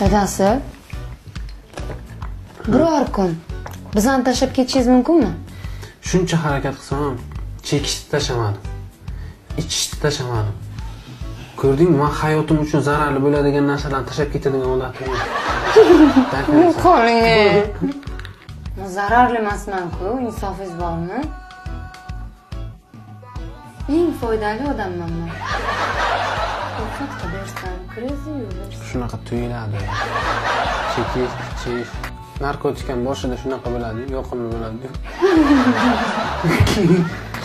Dadasi, biror kun bizani tashlab ketishingiz mumkinmi? Shuncha harakat qilsam ham chekishni tashlamadim. Ichishni tashlamadim. Ko'rdingmi, men hayotim uchun zararli bo'ladigan narsalarni tashlab ketadigan odatim yo'q. Qoling. Men zararli emasman-ku, insofingiz bormi? Eng foydali odamman men. Ovqatga bersam, kiraziyu bersam. Shunaqa tuyuladi. Chekish, ichish, narkotik ham boshida shunaqa bo'ladi, yoqimli bo'ladi.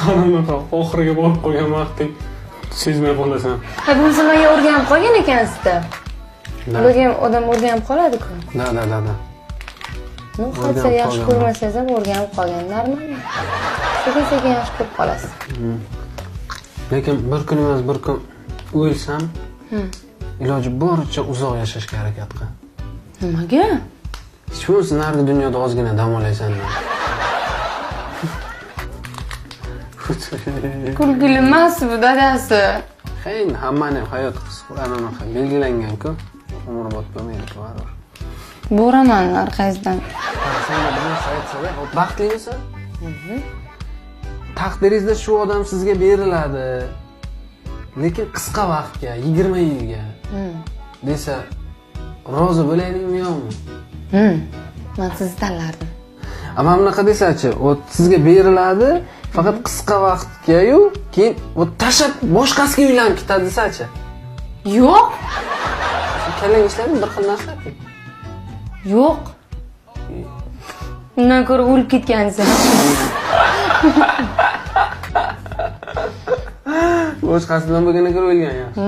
Qanaqa oxiriga borib qolgan vaqting sezmay qolasan. Ha, bunisi menga o'rganib qolgan ekan-sizda. Ularga ham odam o'rganib qoladi-ku. Da. Nu, hozir yaxshi ko'rmasangiz ham o'rganib qolgan, normal. Sekin-sekin yaxshi ko'rib qolasiz. Lekin bir kun emas, bir kun o'lsam, iloji boricha uzoq yashashga harakat qil. Nimaga? Hech bo'lmasa narigi dunyoda ozgina dam olaysan. Kulgili emas bu dadasi. Endi hammaning hayot qisqaroq belgilangan-ku. Umrbod bo'lmaydi-ku, baribir. Boraman orqangizdan. Sen bir narsa aytsa-da, baxtlimisan? Taqdiringizda shu odam sizga beriladi. Lekin qisqa vaqtga, 20 yilga. Desa, rozi bo'laylikmi yo'qmi? Men sizni tanlardim. Ammo bunaqa desa-chi, o sizga beriladi, faqat qisqa vaqtga-yu, keyin o tashab boshqasiga uylanib ketadi desa-chi. Yo'q. Kallang ishlaymi bir xil narsa-ku. Yo'q. Undan ko'ra o'lib ketgansiz. Boshqasi bilan bo'lganda ko'ra o'lgan yaxshi.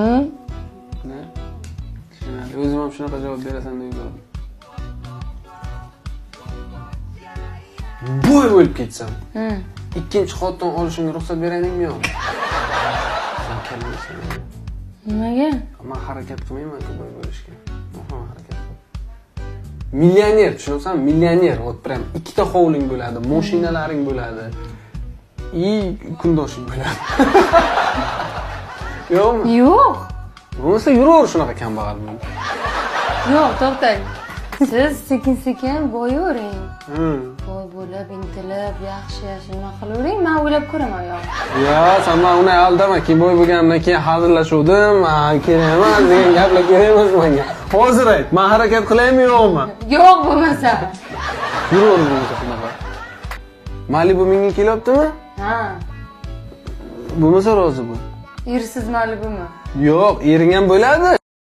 Tushunadi. O'zim ham shunaqa javob berasan deb o'yladim. Bo'y o'lib ketsam. Ikkinchi xotin olishimga ruxsat beraylikmi yo'qmi? Sen kallang ishlaymi? Nimaga? Men harakat qilmayman-ku bo'y bo'lishga. Muhim harakat. Millioner, tushunasizmi? Millioner, ot prям ikkita hovling bo'ladi, mashinalaring bo'ladi. Kundoshing bo'ladi. Yo'qmi? Yo'q. Bo'lmasa yuraver shunaqa kambag'al bilan. Yo'q, to'xtang. Siz sekin-sekin boyavering. Boy bo'lib, intilib, yaxshi nima qilavering, men o'ylab ko'raman yo'q. Yo, sen men uni aldama, keyin boy bo'lgandan keyin hazillashuvdim, kerak emas degan gaplar kerak emas menga. Hozir ayt, men harakat qilaymi yo'qmi? Yo'q bo'lmasa. Yuraver bo'lmasa shunaqa. Malibu menga kelyaptimi? Ha. Bo'lmasa rozi bo'l. Ersiz Malibumi? Yo'q, ering ham bo'ladi.